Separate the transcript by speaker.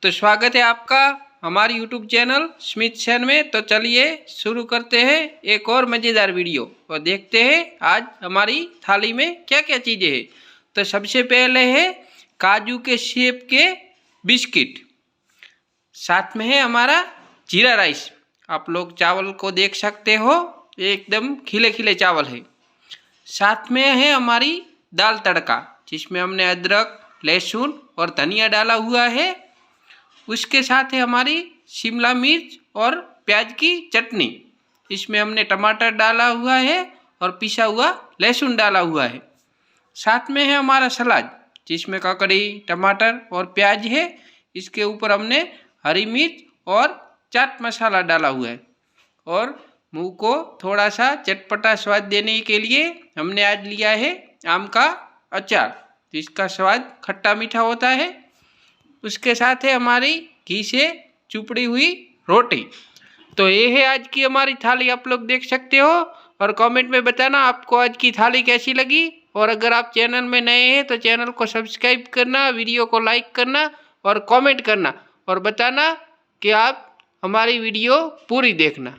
Speaker 1: तो स्वागत है आपका हमारे यूट्यूब चैनल स्मिथ सैन में। तो चलिए शुरू करते हैं एक और मज़ेदार वीडियो और देखते हैं आज हमारी थाली में क्या क्या चीज़ें हैं। तो सबसे पहले है काजू के शेप के बिस्किट, साथ में है हमारा जीरा राइस। आप लोग चावल को देख सकते हो, एकदम खिले खिले चावल है। साथ में है हमारी दाल तड़का, जिसमें हमने अदरक, लहसुन और धनिया डाला हुआ है। उसके साथ है हमारी शिमला मिर्च और प्याज की चटनी, इसमें हमने टमाटर डाला हुआ है और पिसा हुआ लहसुन डाला हुआ है। साथ में है हमारा सलाद, जिसमें ककड़ी, टमाटर और प्याज है। इसके ऊपर हमने हरी मिर्च और चाट मसाला डाला हुआ है। और मुंह को थोड़ा सा चटपटा स्वाद देने के लिए हमने आज लिया है आम का अचार, जिसका स्वाद खट्टा मीठा होता है। उसके साथ है हमारी घी से चुपड़ी हुई रोटी। तो ये है आज की हमारी थाली, आप लोग देख सकते हो। और कमेंट में बताना आपको आज की थाली कैसी लगी। और अगर आप चैनल में नए हैं तो चैनल को सब्सक्राइब करना, वीडियो को लाइक करना और कमेंट करना और बताना कि आप हमारी वीडियो पूरी देखना।